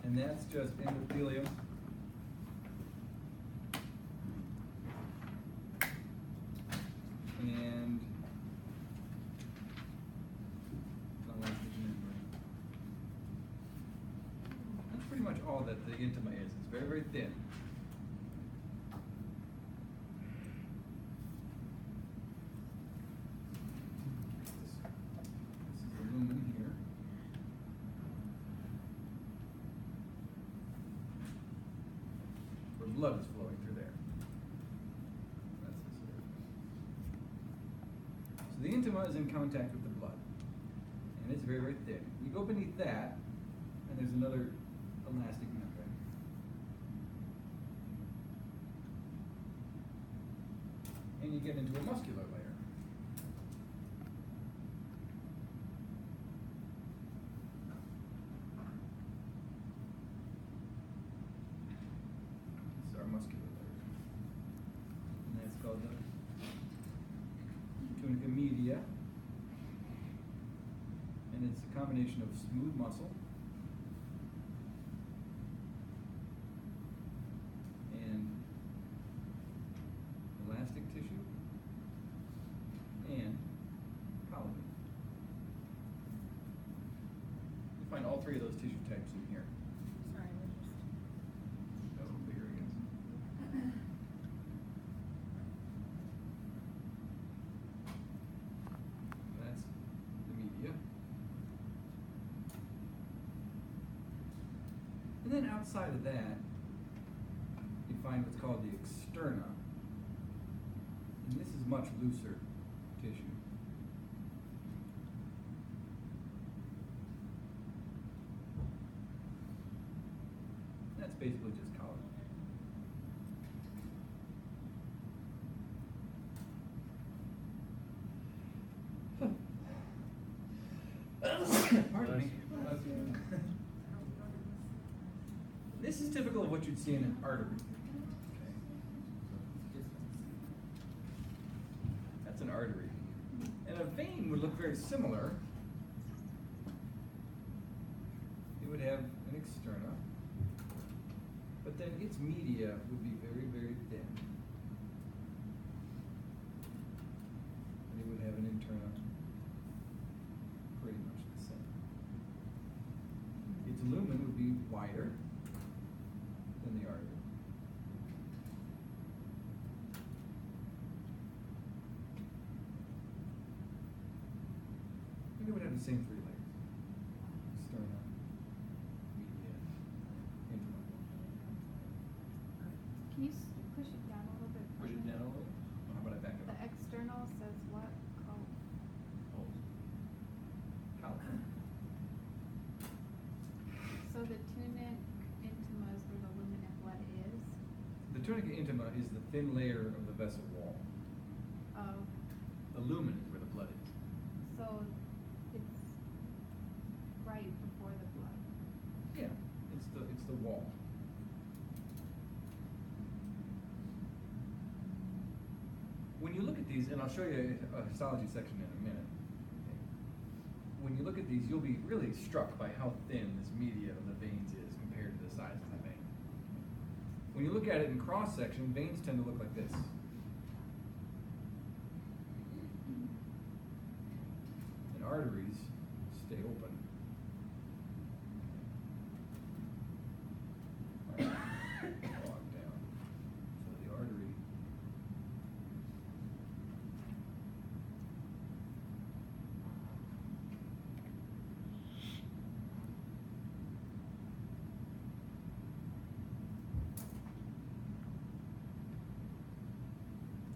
And that's just endothelium. And elastic membrane. That's pretty much all that the intima is. It's very, very thin. This is the lumen here. Where blood is flowing through there. That's this area. So the intima is in contact with the blood. And it's very, very thin. You go beneath that, and there's another elastic membrane. And you get into a muscular layer. This is our muscular layer. And that's called the tunica media. And it's a combination of smooth muscle and elastic tissue and collagen. You find all three of those tissue types in here. Sorry, we're just. That little bigger again. That's the media. And then outside of that, you find what's called the externa. And this is much looser tissue. That's basically just collagen. Pardon me. This is typical of what you'd see in an artery. Okay. That's an artery. And a vein would look very similar. It would have an externa, but then its media would be very, very thin. And it would have an interna pretty much the same. Its lumen would be wider than the artery. And it would have the same three layers. Externa, media, intima. Can you push it down a little bit? Push it down a little? How about I back it The up? external says what? Collagen. So the tunic intima is where the lumen and blood is? The tunica intima is the thin layer of the vessel wall. Oh, The lumen is where the blood is. so it's right before the blood. Yeah, it's the wall. When you look at these, and I'll show you a histology section in a minute. Okay. When you look at these, you'll be really struck by how thin this media of the veins is compared to the size of the vein. When you look at it in cross section, veins tend to look like this. And arteries stay open. Walk down. So the artery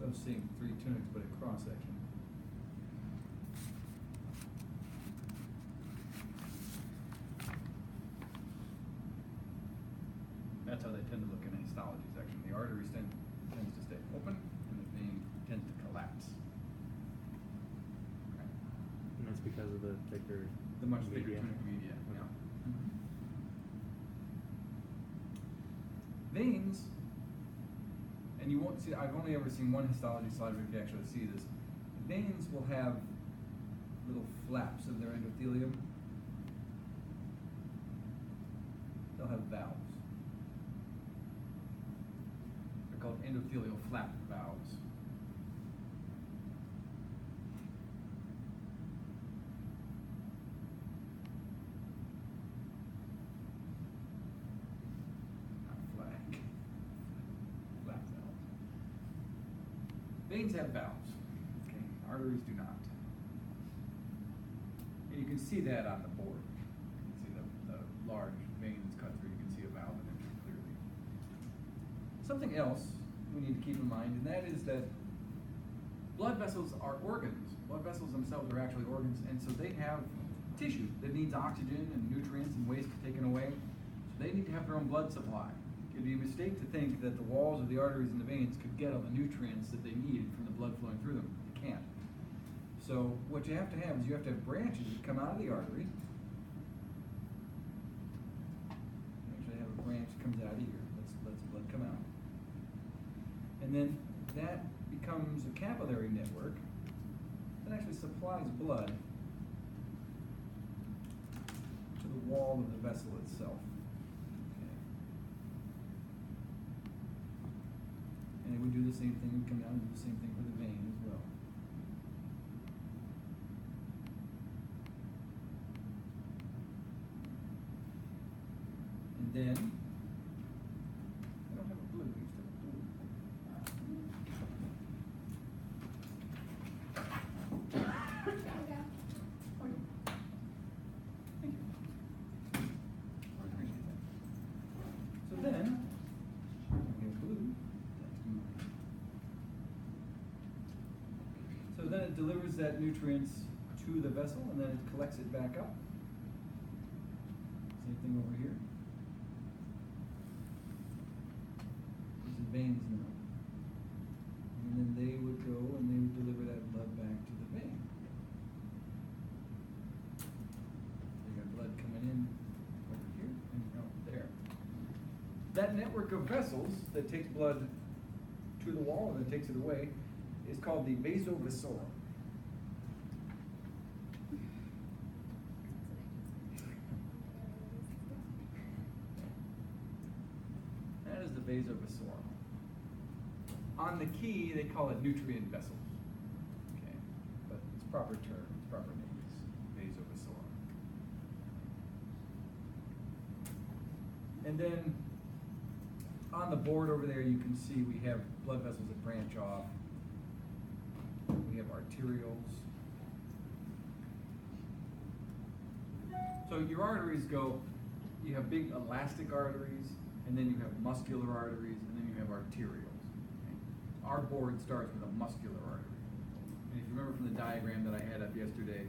those same three tunics, but at cross section. That's how they tend to look in a histology section. The arteries tends to stay open, and the vein tends to collapse. Okay. And that's because of the thicker The much thicker media. tunic media. Okay. Yeah. Veins, and you won't see, I've only ever seen one histology slide where you can actually see this. Veins will have little flaps of their endothelium. they'll have valves. They're called endothelial flap valves. Not flag. Flap valves. Veins have valves. Okay, arteries do not. And you can see that on the board. You can see the large vein that's cut through. You can see a valve in it clearly. Something else we need to keep in mind, and that is that blood vessels are organs. Blood vessels themselves are actually organs, and so they have tissue that needs oxygen and nutrients and waste taken away. So they need to have their own blood supply. It'd be a mistake to think that the walls of the arteries and the veins could get all the nutrients that they need from the blood flowing through them. They can't. So what you have to have is you have to have branches that come out of the artery. You actually have a branch that comes out of here. Lets blood come out. And then that becomes a capillary network that actually supplies blood to the wall of the vessel itself. Okay. And it would do the same thing, it would come down and do the same thing for the vein as well. And then, I don't have a blue, I used to have a blue. Oh, yeah. Thank you. I appreciate that. So then, we have blue, that's mine. So then it delivers that nutrients to the vessel and then it collects it back up. Same thing over here. These are veins now. And then they would go and they would deliver that blood back to the vein. They got blood coming in over here and out there. That network of vessels that takes blood to the wall and then takes it away is called the vasoviscerum. That is the vasoviscerum. On the key, they call it nutrient vessels. Okay, but its proper term, its proper name is vasoviscerum. And then on the board over there, you can see we have blood vessels that branch off. We have arterioles. So your arteries go, you have big elastic arteries, and then you have muscular arteries, and then you have arterioles. Okay? Our board starts with a muscular artery. And if you remember from the diagram that I had up yesterday,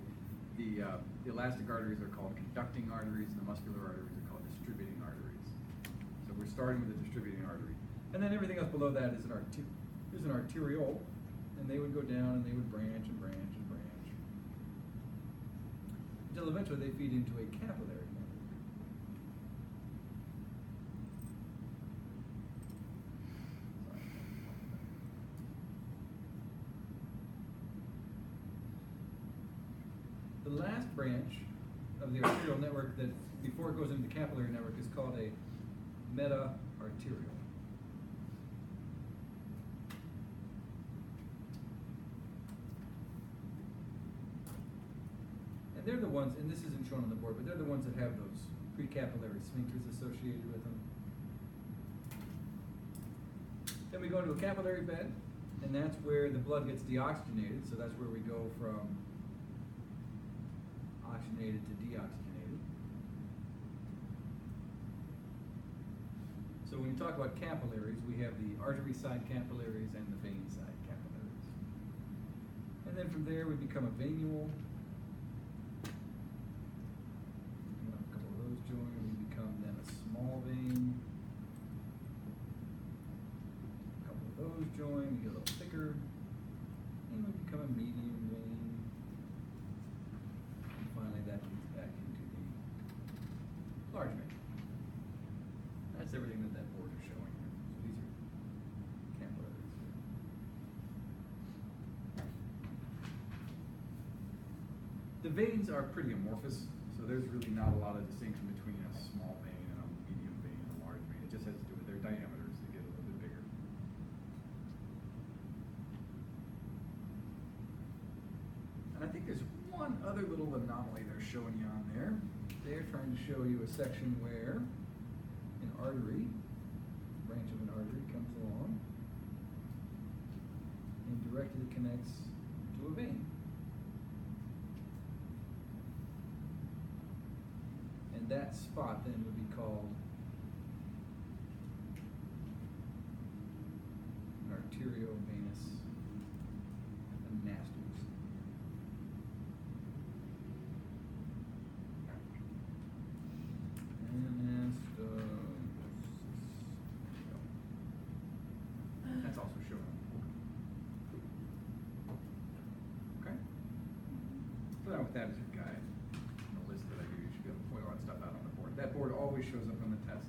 the elastic arteries are called conducting arteries, and the muscular arteries are called distributing arteries. So we're starting with the distributing artery. And then everything else below that is an arteriole, and they would go down and they would branch and branch and branch. Until eventually they feed into a capillary network. The last branch of the arterial network that, before it goes into the capillary network, is called a meta-arteriole. And they're the ones, and this isn't shown on the board, but they're the ones that have those precapillary sphincters associated with them. Then we go into a capillary bed, and that's where the blood gets deoxygenated, so that's where we go from oxygenated to deoxygenated. So when you talk about capillaries, we have the artery side capillaries and the vein side capillaries. And then from there we become a venule. A couple of those join, we become then a small vein. A couple of those join, we get a little thicker. And we become a medium vein. And finally that leads back into the large vein. That's everything that that board is showing here. So these are capillaries here. The veins are pretty amorphous, so there's really not a lot of distinction between a small vein and a medium diameters that get a little bit bigger. And I think there's one other little anomaly they're showing you on there. They're trying to show you a section where an artery, branch of an artery comes along and directly connects to a vein. And that spot then would be called an arteriovenous anastomose. That's also shown on the board. Okay? So now with that as a guide, and the list that I do, you should be able to point all that stuff out on the board. That board always shows up on the test.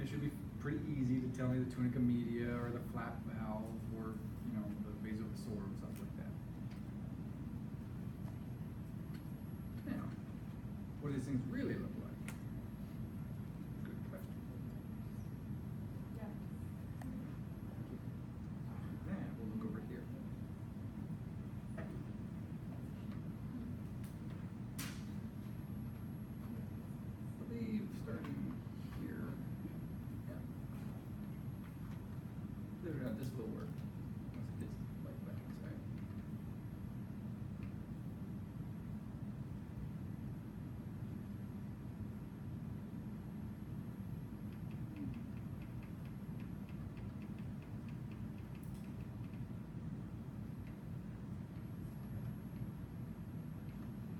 It should be pretty easy to tell me the tunica media or the flap valve or, you know, the vasovasorum, stuff like that. Now, what do these things really look like? Good question. Yeah. Then we'll look over here. I believe starting here. Yeah. Believe it or not, this will work. Once it gets like back inside.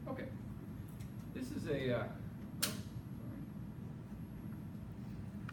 Okay. This is a